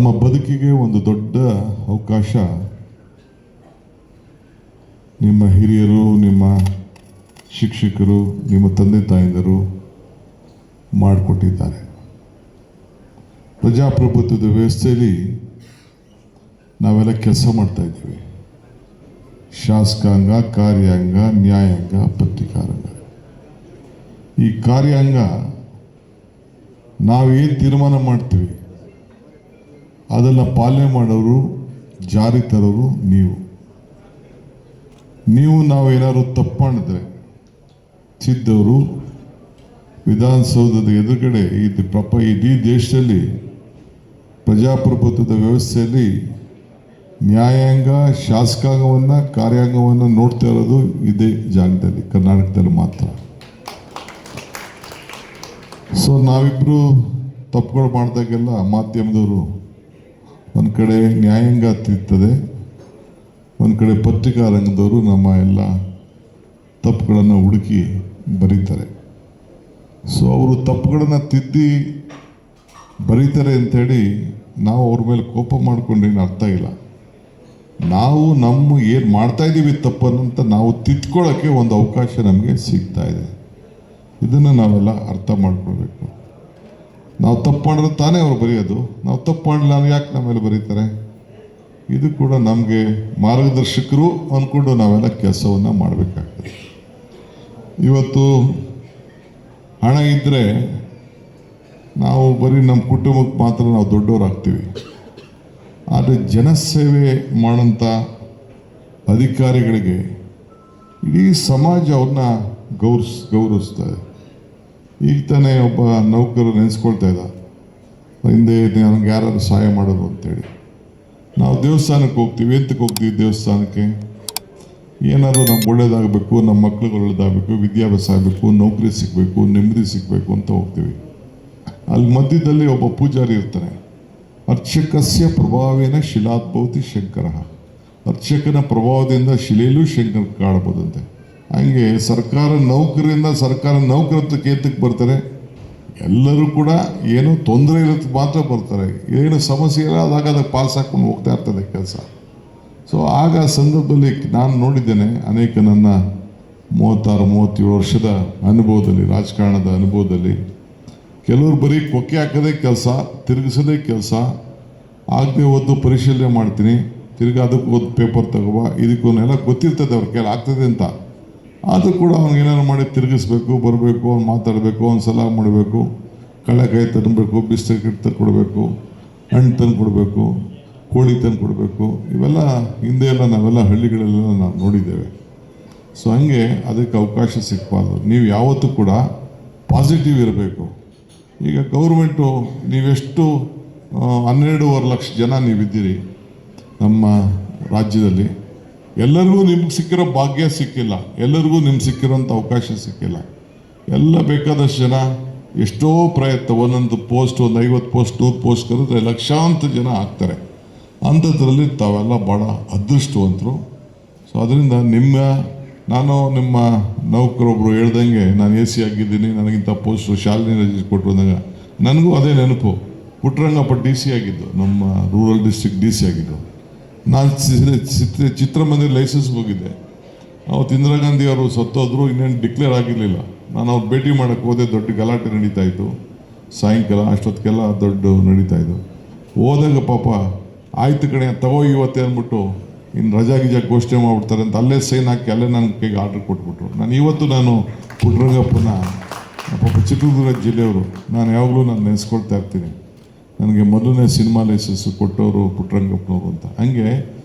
ನಮ್ಮ ಬದುಕಿಗೆ ಒಂದು ದೊಡ್ಡ ಅವಕಾಶ ನಿಮ್ಮ ಹಿರಿಯರು, ನಿಮ್ಮ ಶಿಕ್ಷಕರು, ನಿಮ್ಮ ತಂದೆ ತಾಯಂದಿರು ಮಾಡಿಕೊಟ್ಟಿದ್ದಾರೆ. ಪ್ರಜಾಪ್ರಭುತ್ವದ ವ್ಯವಸ್ಥೆಯಲ್ಲಿ ನಾವೆಲ್ಲ ಕೆಲಸ ಮಾಡ್ತಾ ಇದ್ದೀವಿ. ಶಾಸಕಾಂಗ, ಕಾರ್ಯಾಂಗ, ನ್ಯಾಯಾಂಗ, ಪತ್ರಿಕಾರಂಗ. ಈ ಕಾರ್ಯಾಂಗ ನಾವೇನು ತೀರ್ಮಾನ ಮಾಡ್ತೀವಿ ಅದನ್ನು ಪಾಲನೆ ಮಾಡೋರು, ಜಾರಿ ತರೋರು ನೀವು ನಾವೇನಾದ್ರು ತಪ್ಪು ಮಾಡಿದ್ರೆ ಸಿದ್ದವರು ವಿಧಾನಸೌಧದ ಎದುರುಗಡೆ ಇಡೀ ದೇಶದಲ್ಲಿ ಪ್ರಜಾಪ್ರಭುತ್ವದ ವ್ಯವಸ್ಥೆಯಲ್ಲಿ ನ್ಯಾಯಾಂಗ, ಶಾಸಕಾಂಗವನ್ನು, ಕಾರ್ಯಾಂಗವನ್ನು ನೋಡ್ತಾ ಇರೋದು ಇದೇ ಜಾಗದಲ್ಲಿ, ಕರ್ನಾಟಕದಲ್ಲಿ ಮಾತ್ರ. ಸೊ ನಾವಿಬ್ಬರು ತಪ್ಪುಗಳು ಮಾಡಿದಾಗೆಲ್ಲ ಮಾಧ್ಯಮದವರು ಒಂದು ಕಡೆ ನ್ಯಾಯಾಂಗ ತಿರ್ತದೆ, ಒಂದು ಕಡೆ ಪತ್ರಿಕಾ ರಂಗದವರು ನಮ್ಮ ಎಲ್ಲ ತಪ್ಪುಗಳನ್ನು ಹುಡುಕಿ ಬರೀತಾರೆ. ಸೊ ಅವರು ತಪ್ಪುಗಳನ್ನು ತಿದ್ದಿ ಬರೀತಾರೆ ಅಂಥೇಳಿ ನಾವು ಅವ್ರ ಮೇಲೆ ಕೋಪ ಮಾಡ್ಕೊಂಡೇನು ಅರ್ಥ ಇಲ್ಲ. ನಾವು ಏನು ಮಾಡ್ತಾ ಇದ್ದೀವಿ ತಪ್ಪನ್ನಂತ ನಾವು ತಿದ್ಕೊಳ್ಳೋಕ್ಕೆ ಒಂದು ಅವಕಾಶ ನಮಗೆ ಸಿಗ್ತಾ ಇದೆ. ಇದನ್ನು ನಾವೆಲ್ಲ ಅರ್ಥ ಮಾಡ್ಕೊಳ್ಬೇಕು. ನಾವು ತಪ್ಪು ಮಾಡಿದ್ರೆ ತಾನೇ ಅವ್ರು ಬರೆಯೋದು. ನಾವು ತಪ್ಪು ಮಾಡಲಿಲ್ಲ ಯಾಕೆ ನಮ್ಮ ಮೇಲೆ ಬರೀತಾರೆ? ಇದು ಕೂಡ ನಮಗೆ ಮಾರ್ಗದರ್ಶಕರು ಅಂದ್ಕೊಂಡು ನಾವೆಲ್ಲ ಕೆಲಸವನ್ನು ಮಾಡಬೇಕಾಗ್ತದೆ. ಇವತ್ತು ಹಣ ಇದ್ದರೆ ನಾವು ಬರೀ ನಮ್ಮ ಕುಟುಂಬಕ್ಕೆ ಮಾತ್ರ ನಾವು ದೊಡ್ಡವರಾಗ್ತೀವಿ. ಆದರೆ ಜನಸೇವೆ ಮಾಡೋಂಥ ಅಧಿಕಾರಿಗಳಿಗೆ ಇಡೀ ಸಮಾಜ ಅವ್ರನ್ನ ಗೌರವಿಸ್ತದೆ. ಈಗ ತಾನೇ ಒಬ್ಬ ನೌಕರು ನೆನೆಸ್ಕೊಳ್ತಾ ಇದ್ದ, ಹಿಂದೆ ನನಗೆ ಯಾರಾದ್ರು ಸಹಾಯ ಮಾಡೋದು ಅಂತೇಳಿ. ನಾವು ದೇವಸ್ಥಾನಕ್ಕೆ ಹೋಗ್ತೀವಿ. ಎಂತಕ್ಕೆ ಹೋಗ್ತೀವಿ ದೇವಸ್ಥಾನಕ್ಕೆ? ಏನಾದರೂ ನಮ್ಗೆ ಒಳ್ಳೇದಾಗಬೇಕು, ನಮ್ಮ ಮಕ್ಳಿಗೆ ಒಳ್ಳೇದಾಗಬೇಕು, ವಿದ್ಯಾಭ್ಯಾಸ ಆಗಬೇಕು, ನೌಕರಿ ಸಿಗಬೇಕು, ನೆಮ್ಮದಿ ಸಿಗಬೇಕು ಅಂತ ಹೋಗ್ತೀವಿ. ಅಲ್ಲಿ ಮಧ್ಯದಲ್ಲಿ ಒಬ್ಬ ಪೂಜಾರಿ ಇರ್ತಾನೆ. ಅರ್ಚಕಸ್ಯ ಪ್ರಭಾವೇನ ಶಿಲಾದ್ಭವತಿ ಶಂಕರ. ಅರ್ಚಕನ ಪ್ರಭಾವದಿಂದ ಶಿಲೆಯಲ್ಲೂ ಶಂಕರ ಕಾಣಬಹುದಂತೆ. ಹಂಗೆ ಸರ್ಕಾರ ನೌಕರತ್ವಕ್ಕೆ ಏತಕ್ಕೆ ಬರ್ತಾರೆ? ಎಲ್ಲರೂ ಕೂಡ ಏನೋ ತೊಂದರೆ ಇರೋದಕ್ಕೆ ಮಾತ್ರ ಬರ್ತಾರೆ. ಏನು ಸಮಸ್ಯೆ ಇಲ್ಲ ಆದಾಗ ಅದಕ್ಕೆ ಪಾಸ್ ಹಾಕೊಂಡು ಹೋಗ್ತಾ ಇರ್ತದೆ ಕೆಲಸ. ಸೊ ಆಗ ಸಂದರ್ಭದಲ್ಲಿ ನಾನು ನೋಡಿದ್ದೇನೆ ಅನೇಕ ನನ್ನ 36-37 ವರ್ಷದ ಅನುಭವದಲ್ಲಿ, ರಾಜಕಾರಣದ ಅನುಭವದಲ್ಲಿ, ಕೆಲವರು ಬರೀ ಕೊಕ್ಕೆ ಹಾಕೋದೇ ಕೆಲಸ, ತಿರುಗಿಸೋದೇ ಕೆಲಸ. ಆಗದೆ ಓದು ಪರಿಶೀಲನೆ ಮಾಡ್ತೀನಿ, ತಿರ್ಗಿ ಅದಕ್ಕೆ ಓದು ಪೇಪರ್ ತಗೋಬ, ಇದಕ್ಕೊಂದೆಲ್ಲ ಗೊತ್ತಿರ್ತದೆ ಅವ್ರ ಕೈಲಿ ಆಗ್ತದೆ ಅಂತ. ಅದು ಕೂಡ ಅವ್ನಿಗೆ ಏನಾದ್ರು ಮಾಡಿ ತಿರುಗಿಸ್ಬೇಕು, ಬರಬೇಕು, ಅವ್ನು ಮಾತಾಡಬೇಕು, ಅವ್ನು ಸಲಹೆ ಮಾಡಬೇಕು, ಕಳ್ಳೆಕಾಯಿ ತಂದುಬೇಕು, ಬಿಸ್ಕೆಟ್ ತಂದು ಕೊಡಬೇಕು, ಹಣ್ಣು ತಂದು ಕೊಡಬೇಕು, ಕೋಳಿ ತಂದು ಕೊಡಬೇಕು. ಇವೆಲ್ಲ ಹಿಂದೆ ಎಲ್ಲ ನಾವೆಲ್ಲ ಹಳ್ಳಿಗಳೆಲ್ಲ ನಾವು ನೋಡಿದ್ದೇವೆ. ಸೊ ಹಂಗೆ ಅದಕ್ಕೆ ಅವಕಾಶ ಸಿಗಬಾರ್ದು. ನೀವು ಯಾವತ್ತೂ ಕೂಡ ಪಾಸಿಟಿವ್ ಇರಬೇಕು. ಈಗ ಗೌರ್ಮೆಂಟು ನೀವೆಷ್ಟು 12.5 ಲಕ್ಷ ಜನ ನೀವಿದ್ದೀರಿ ನಮ್ಮ ರಾಜ್ಯದಲ್ಲಿ. ಎಲ್ಲರಿಗೂ ನಿಮ್ಗೆ ಸಿಕ್ಕಿರೋ ಭಾಗ್ಯ ಸಿಕ್ಕಿಲ್ಲ, ಎಲ್ಲರಿಗೂ ನಿಮ್ಗೆ ಸಿಕ್ಕಿರೋಂಥ ಅವಕಾಶ ಸಿಕ್ಕಿಲ್ಲ. ಎಲ್ಲ ಬೇಕಾದಷ್ಟು ಜನ ಎಷ್ಟೋ ಪ್ರಯತ್ನ, ಒಂದೊಂದು ಪೋಸ್ಟ್, ಒಂದು 50 ಪೋಸ್ಟ್, 100 ಪೋಸ್ಟ್ ಕರೆದ್ರೆ ಲಕ್ಷಾಂತರ ಜನ ಆಗ್ತಾರೆ. ಅಂಥದ್ರಲ್ಲಿ ತಾವೆಲ್ಲ ಭಾಳ ಅದೃಷ್ಟವಂತರು. ಸೊ ಅದರಿಂದ ನಾನು ನಿಮ್ಮ ನೌಕರೊಬ್ಬರು ಹೇಳ್ದಂಗೆ ನಾನು AC ಆಗಿದ್ದೀನಿ, ನನಗಿಂತ ಪೋಸ್ಟು ಶಾಲಿನಿ ರಜೆ ಕೊಟ್ಟರು ಅಂದಾಗ ನನಗೂ ಅದೇ ನೆನಪು. ಪುಟ್ಟರಂಗಪ್ಪ DC ಆಗಿದ್ದು, ನಮ್ಮ ರೂರಲ್ ಡಿಸ್ಟ್ರಿಕ್ಟ್ DC ಆಗಿದ್ದು. ನಾನು ಚಿತ್ರಮಂದಿರ ಲೈಸೆನ್ಸ್ಗೆ ಹೋಗಿದ್ದೆ. ಅವತ್ತು ಇಂದಿರಾ ಗಾಂಧಿ ಅವರು ಸತ್ತೋದ್ರು, ಇನ್ನೇನು ಡಿಕ್ಲೇರ್ ಆಗಿರಲಿಲ್ಲ. ನಾನು ಅವ್ರು ಭೇಟಿ ಮಾಡೋಕ್ಕೆ ಹೋದೆ. ದೊಡ್ಡ ಗಲಾಟೆ ನಡೀತಾಯಿತ್ತು ಸಾಯಂಕಾಲ, ಅಷ್ಟೊತ್ತಿಗೆಲ್ಲ ದೊಡ್ಡ ನಡೀತಾಯಿದ್ದು. ಹೋದಾಗ ಪಾಪ ಆಯ್ತು ಕಣೆ ತಗೋ ಇವತ್ತೇ ಅಂದ್ಬಿಟ್ಟು ಇನ್ನು ರಜಾ ಘೋಷಣೆ ಮಾಡಿಬಿಡ್ತಾರೆ ಅಂತ ಅಲ್ಲೇ ಸೈನ್ ಹಾಕಿ ಅಲ್ಲೇ ನನ್ನ ಕೈಗೆ ಆರ್ಡ್ರ್ ಕೊಟ್ಬಿಟ್ರು. ನಾನು ಪುಟ್ಟರಂಗಪ್ಪನ ಪಾಪ ಚಿತ್ರದುರ್ಗ ಜಿಲ್ಲೆಯವರು, ನಾನು ಯಾವಾಗಲೂ ನೆನೆಸ್ಕೊಳ್ತಾ ಇರ್ತೀನಿ. ನನಗೆ ಮೊದಲನೇ ಸಿನಿಮಾ ಲೈಸೆನ್ಸ್ ಕೊಟ್ಟವರು ಪುಟ್ಟರಂಗಪ್ಪನವರು ಅಂತ. ಹಂಗೆ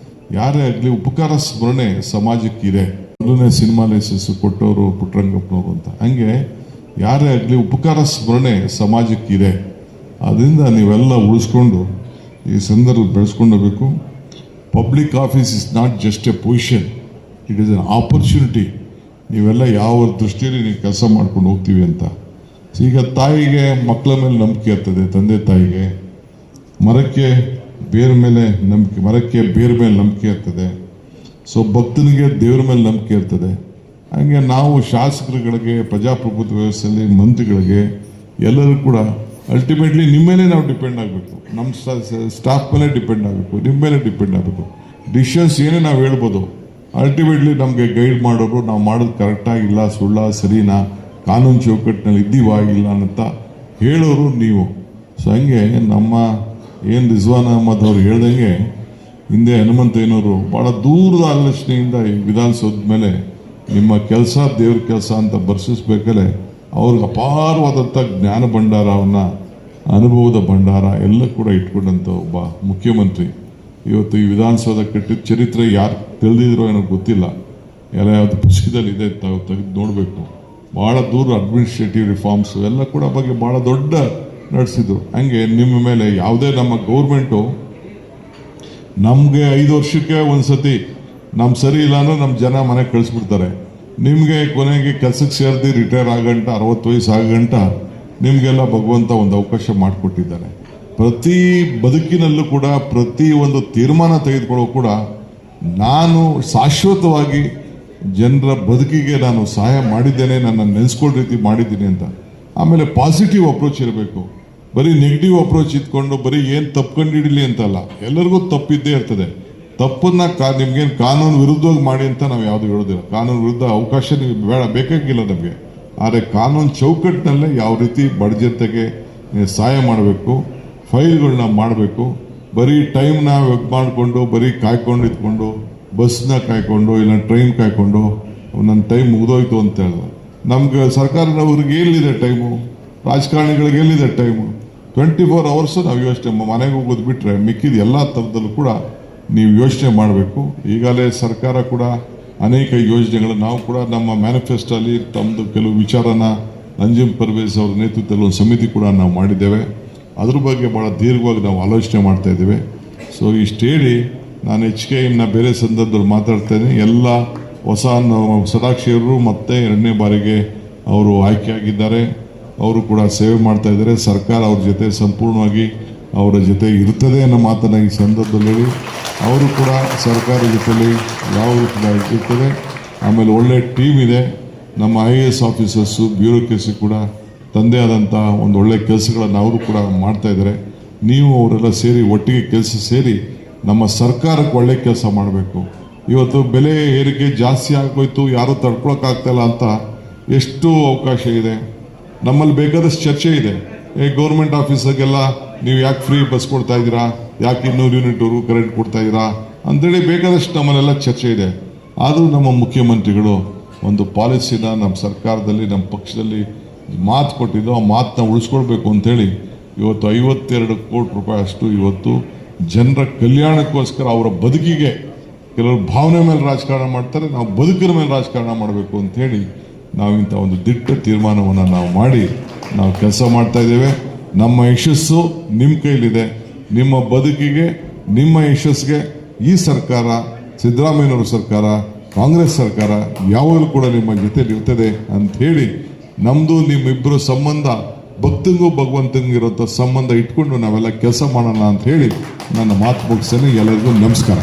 ಯಾರೇ ಆಗಲಿ ಉಪಕಾರ ಸ್ಮರಣೆ ಸಮಾಜಕ್ಕಿದೆ. ಮೊದಲನೇ ಸಿನಿಮಾ ಲೈಸೆನ್ಸ್ ಕೊಟ್ಟವರು ಪುಟ್ಟರಂಗಪ್ಪನವರು ಅಂತ. ಹಂಗೆ ಯಾರೇ ಆಗಲಿ ಉಪಕಾರ ಸ್ಮರಣೆ ಸಮಾಜಕ್ಕಿದೆ. ಅದರಿಂದ ನೀವೆಲ್ಲ ಉಳಿಸ್ಕೊಂಡು ಈ ಸಂದರ್ಭ ಬೆಳೆಸ್ಕೊಂಡು ಹೋಗಬೇಕು. Public office is not just A position, it is an opportunity. ನೀವೆಲ್ಲ ಯಾವ ದೃಷ್ಟಿಯಲ್ಲಿ ನೀವು ಕೆಲಸ ಮಾಡ್ಕೊಂಡು ಹೋಗ್ತೀವಿ ಅಂತ. ಈಗ ತಾಯಿಗೆ ಮಕ್ಕಳ ಮೇಲೆ ನಂಬಿಕೆ ಇರ್ತದೆ, ತಂದೆ ತಾಯಿಗೆ. ಮರಕ್ಕೆ ಬೇರೆ ಮೇಲೆ ನಂಬಿಕೆ ಇರ್ತದೆ. ಸೊ ಭಕ್ತನಿಗೆ ದೇವರ ಮೇಲೆ ನಂಬಿಕೆ ಇರ್ತದೆ. ಹಂಗೆ ನಾವು ಶಾಸಕರುಗಳಿಗೆ, ಪ್ರಜಾಪ್ರಭುತ್ವ ವ್ಯವಸ್ಥೆಯಲ್ಲಿ ಮಂತ್ರಿಗಳಿಗೆ ಎಲ್ಲರೂ ಕೂಡ ಅಲ್ಟಿಮೇಟ್ಲಿ ನಿಮ್ಮ ಮೇಲೆ ನಾವು ಡಿಪೆಂಡ್ ಆಗಬೇಕು, ನಮ್ಮ ಸ್ಟಾಫ್ ಮೇಲೆ ಡಿಪೆಂಡ್ ಆಗಬೇಕು, ನಿಮ್ಮ ಮೇಲೆ ಡಿಪೆಂಡ್ ಆಗಬೇಕು. ಡಿಸಿಷನ್ಸ್ ಏನೇ ನಾವು ಹೇಳ್ಬೋದು, ಅಲ್ಟಿಮೇಟ್ಲಿ ನಮಗೆ ಗೈಡ್ ಮಾಡೋರು ನಾವು ಮಾಡೋದು ಕರೆಕ್ಟಾಗಿಲ್ಲ, ಸುಳ್ಳ ಸರಿನಾ, ಕಾನೂನು ಚೌಕಟ್ಟಿನಲ್ಲಿ ಇದ್ದೀವಾ ಇಲ್ಲ ಅಂತ ಹೇಳೋರು ನೀವು. ಸೊ ಹಂಗೆ ನಮ್ಮ ಏನು ರಿಜ್ವಾನ್ ಅಹಮದ್ ಅವ್ರು ಹೇಳ್ದಂಗೆ ಹಿಂದೆ ಹನುಮಂತಯ್ಯನವರು ಭಾಳ ದೂರದ ಆಲೋಚನೆಯಿಂದ ಈ ವಿಧಾನಸೌಧದ ಮೇಲೆ ನಿಮ್ಮ ಕೆಲಸ ದೇವ್ರ ಕೆಲಸ ಅಂತ ಬರ್ಸಿಸ್ಬೇಕಾದ್ರೆ ಅವ್ರಿಗೆ ಅಪಾರವಾದಂಥ ಜ್ಞಾನ ಭಂಡಾರವನ್ನು, ಅನುಭವದ ಭಂಡಾರ ಎಲ್ಲ ಕೂಡ ಇಟ್ಕೊಂಡಂಥ ಒಬ್ಬ ಮುಖ್ಯಮಂತ್ರಿ ಇವತ್ತು ಈ ವಿಧಾನಸೌಧ ಕಟ್ಟಿದ ಚರಿತ್ರೆ ಯಾರು ತಿಳಿದಿರೋ ಏನೋ ಗೊತ್ತಿಲ್ಲ, ಎಲ್ಲ ಯಾವುದು ಪುಸ್ತಕದಲ್ಲಿ ಇದೆ, ತಾವು ತೆಗೆದು ನೋಡಬೇಕು. ಭಾಳ ದೂರ ಅಡ್ಮಿನಿಸ್ಟ್ರೇಟಿವ್ ರಿಫಾರ್ಮ್ಸು ಎಲ್ಲ ಕೂಡ ಬಗ್ಗೆ ಭಾಳ ದೊಡ್ಡ ನಡೆಸಿದ್ರು. ಹಂಗೆ ನಿಮ್ಮ ಮೇಲೆ ಯಾವುದೇ ನಮ್ಮ ಗೌರ್ಮೆಂಟು ನಮಗೆ 5 ವರ್ಷಕ್ಕೆ ಒಂದು ಸತಿ ನಮ್ಮ ಸರಿ ಇಲ್ಲ ಅಂದ್ರೆ ನಮ್ಮ ಜನ ಮನೆಗೆ ಕಳಿಸ್ಬಿಡ್ತಾರೆ. ನಿಮಗೆ ಕೊನೆಗೆ ಕೆಲಸಕ್ಕೆ ಸೇರಿದು ರಿಟೈರ್ ಆಗಂಟ 60 ವಯಸ್ಸು ಆಗಂಟ ನಿಮಗೆಲ್ಲ ಭಗವಂತ ಒಂದು ಅವಕಾಶ ಮಾಡಿಕೊಟ್ಟಿದ್ದಾನೆ. ಪ್ರತಿ ಬದುಕಿನಲ್ಲೂ ಕೂಡ ಪ್ರತಿ ಒಂದು ತೀರ್ಮಾನ ತೆಗೆದುಕೊಳ್ಳೋ ಕೂಡ ನಾನು ಶಾಶ್ವತವಾಗಿ ಜನರ ಬದುಕಿಗೆ ನಾನು ಸಹಾಯ ಮಾಡಿದ್ದೇನೆ, ನನ್ನ ನೆನೆಸ್ಕೊಳ್ಳೋ ರೀತಿ ಮಾಡಿದ್ದೀನಿ ಅಂತ. ಆಮೇಲೆ ಪಾಸಿಟಿವ್ ಅಪ್ರೋಚ್ ಇರಬೇಕು. ಬರೀ ನೆಗೆಟಿವ್ ಅಪ್ರೋಚ್ ಇಟ್ಕೊಂಡು ಬರೀ ಏನು ತಪ್ಪು ಹಿಡೀಲಿ ಅಂತಲ್ಲ, ಎಲ್ಲರಿಗೂ ತಪ್ಪಿದ್ದೇ ಇರ್ತದೆ. ತಪ್ಪನ್ನ ನಿಮ್ಗೇನು ಕಾನೂನು ವಿರುದ್ಧವಾಗಿ ಮಾಡಿ ಅಂತ ನಾವು ಯಾವುದು ಹೇಳೋದಿಲ್ಲ. ಕಾನೂನು ವಿರುದ್ಧ ಅವಕಾಶ ನೀವು ಬೇಕಾಗಿಲ್ಲ ನಮಗೆ. ಆದರೆ ಕಾನೂನು ಚೌಕಟ್ಟಿನಲ್ಲೇ ಯಾವ ರೀತಿ ಬಡ್ಜೆಟ್ಗೆ ಸಹಾಯ ಮಾಡಬೇಕು, ಫೈಲ್ಗಳನ್ನ ಮಾಡಬೇಕು. ಬರೀ ಟೈಮ್ನ ಮಾಡಿಕೊಂಡು ಬರೀ ಕಾಯ್ಕೊಂಡು ಇದ್ಕೊಂಡು ಬಸ್ನ ಕಾಯ್ಕೊಂಡು ಇಲ್ಲ ಟ್ರೈನ್ ಕಾಯ್ಕೊಂಡು ನನ್ನ ಟೈಮ್ ಮುಗಿದೋಯ್ತು ಅಂತ ಹೇಳಿದ್ರೆ ನಮ್ಗೆ ಸರ್ಕಾರದವ್ರಿಗೆ ಎಲ್ಲಿದೆ ಟೈಮು, ರಾಜಕಾರಣಿಗಳಿಗೆ ಎಲ್ಲಿದೆ ಟೈಮು? 24 ಅವರ್ಸ್ ನಾವು ಯೋಚನೆ ಮನೆಗೆ ಹೋಗೋದು ಬಿಟ್ಟರೆ ಮಿಕ್ಕಿದ ಎಲ್ಲ ಥರದಲ್ಲೂ ಕೂಡ ನೀವು ಯೋಚನೆ ಮಾಡಬೇಕು. ಈಗಾಗಲೇ ಸರ್ಕಾರ ಕೂಡ ಅನೇಕ ಯೋಜನೆಗಳು ನಾವು ಕೂಡ ನಮ್ಮ ಮ್ಯಾನಿಫೆಸ್ಟೋಲ್ಲಿ ತಮ್ಮದು ಕೆಲವು ವಿಚಾರನ ನಂಜಮ್ ಪರ್ವೇಜ್ ಅವರ ನೇತೃತ್ವದಲ್ಲಿ ಒಂದು ಸಮಿತಿ ಕೂಡ ನಾವು ಮಾಡಿದ್ದೇವೆ. ಅದ್ರ ಬಗ್ಗೆ ಭಾಳ ದೀರ್ಘವಾಗಿ ನಾವು ಆಲೋಚನೆ ಮಾಡ್ತಾ ಇದ್ದೇವೆ. ಸೊ ಇಷ್ಟು ಹೇಳಿ ನಾನು ಹೆಚ್ಚಿಗೆ ಇನ್ನು ಬೇರೆ ಸಂದರ್ಭದಲ್ಲಿ ಮಾತಾಡ್ತೇನೆ. ಎಲ್ಲ ಹೊಸ ಸದಾಕ್ಷಿಯವರು ಮತ್ತೆ 2ನೇ ಬಾರಿಗೆ ಅವರು ಆಯ್ಕೆಯಾಗಿದ್ದಾರೆ. ಅವರು ಕೂಡ ಸೇವೆ ಮಾಡ್ತಾ ಇದ್ದಾರೆ. ಸರ್ಕಾರ ಅವ್ರ ಜೊತೆ ಸಂಪೂರ್ಣವಾಗಿ ಅವರ ಜೊತೆ ಇರ್ತದೆ ಅನ್ನೋ ಮಾತನ್ನು ಈ ಸಂದರ್ಭದಲ್ಲಿ ಅವರು ಕೂಡ ಸರ್ಕಾರ ಜೊತೆಲಿ ಯಾವ ಕೂಡ ಇರ್ತದೆ. ಆಮೇಲೆ ಒಳ್ಳೆ ಟೀಮ್ ಇದೆ. ನಮ್ಮ IAS ಆಫೀಸರ್ಸು ಬ್ಯೂರೋಕ್ರಸಿ ಕೂಡ ತಂದೆ ಆದಂಥ ಒಂದು ಒಳ್ಳೆ ಕೆಲಸಗಳನ್ನು ಅವರು ಕೂಡ ಮಾಡ್ತಾ ಇದ್ದಾರೆ. ನೀವು ಅವರೆಲ್ಲ ಸೇರಿ ಒಟ್ಟಿಗೆ ಕೆಲಸ ಸೇರಿ ನಮ್ಮ ಸರ್ಕಾರಕ್ಕೆ ಒಳ್ಳೆ ಕೆಲಸ ಮಾಡಬೇಕು. ಇವತ್ತು ಬೆಲೆ ಏರಿಕೆ ಜಾಸ್ತಿ ಆಗೋಯ್ತು, ಯಾರೂ ತಡ್ಕೊಳಕ್ಕಾಗ್ತಾಯಿಲ್ಲ ಅಂತ ಎಷ್ಟು ಅವಕಾಶ ಇದೆ. ನಮ್ಮಲ್ಲಿ ಬೇಕಾದಷ್ಟು ಚರ್ಚೆ ಇದೆ. ಗೌರ್ಮೆಂಟ್ ಆಫೀಸಾಗೆಲ್ಲ ನೀವು ಯಾಕೆ ಫ್ರೀ ಬಸ್ ಕೊಡ್ತಾ ಇದ್ದೀರಾ, ಯಾಕೆ 200 ಯೂನಿಟ್ವರೆಗೂ ಕರೆಂಟ್ ಕೊಡ್ತಾ ಇದ್ದೀರಾ ಅಂತೇಳಿ ಬೇಕಾದಷ್ಟು ನಮ್ಮಲ್ಲೆಲ್ಲ ಚರ್ಚೆ ಇದೆ. ಆದರೂ ನಮ್ಮ ಮುಖ್ಯಮಂತ್ರಿಗಳು ಒಂದು ಪಾಲಿಸಿನ ನಮ್ಮ ಸರ್ಕಾರದಲ್ಲಿ ನಮ್ಮ ಪಕ್ಷದಲ್ಲಿ ಮಾತು ಕೊಟ್ಟಿದ್ದು, ಆ ಮಾತನ್ನ ಉಳಿಸ್ಕೊಳ್ಬೇಕು ಅಂತೇಳಿ ಇವತ್ತು 52 ಕೋಟಿ ರೂಪಾಯಿ ಅಷ್ಟು ಇವತ್ತು ಜನರ ಕಲ್ಯಾಣಕ್ಕೋಸ್ಕರ ಅವರ ಬದುಕಿಗೆ, ಕೆಲವರು ಭಾವನೆ ಮೇಲೆ ರಾಜಕಾರಣ ಮಾಡ್ತಾರೆ, ನಾವು ಬದುಕಿನ ಮೇಲೆ ರಾಜಕಾರಣ ಮಾಡಬೇಕು ಅಂಥೇಳಿ ನಾವು ಇಂಥ ಒಂದು ದಿಟ್ಟ ತೀರ್ಮಾನವನ್ನು ನಾವು ಮಾಡಿ ನಾವು ಕೆಲಸ ಮಾಡ್ತಾ ಇದ್ದೇವೆ. ನಮ್ಮ ಯಶಸ್ಸು ನಿಮ್ಮ ಕೈಲಿದೆ. ನಿಮ್ಮ ಬದುಕಿಗೆ, ನಿಮ್ಮ ಯಶಸ್ಸಿಗೆ ಈ ಸರ್ಕಾರ, ಸಿದ್ದರಾಮಯ್ಯನವರ ಸರ್ಕಾರ, ಕಾಂಗ್ರೆಸ್ ಸರ್ಕಾರ ಯಾವಾಗಲೂ ಕೂಡ ನಿಮ್ಮ ಜೊತೆಲಿ ಇರ್ತದೆ ಅಂಥೇಳಿ ನಮ್ಮದು ನಿಮ್ಮಿಬ್ಬರು ಸಂಬಂಧ ಭಕ್ತಂಗೂ ಭಗವಂತಂಗಿರೋಂಥ ಸಂಬಂಧ ಇಟ್ಕೊಂಡು ನಾವೆಲ್ಲ ಕೆಲಸ ಮಾಡೋಣ ಅಂತ ಹೇಳಿ ನನ್ನ ಮಾತು ಮುಗಿಸ್ತೇನೆ. ಎಲ್ಲರಿಗೂ ನಮಸ್ಕಾರ.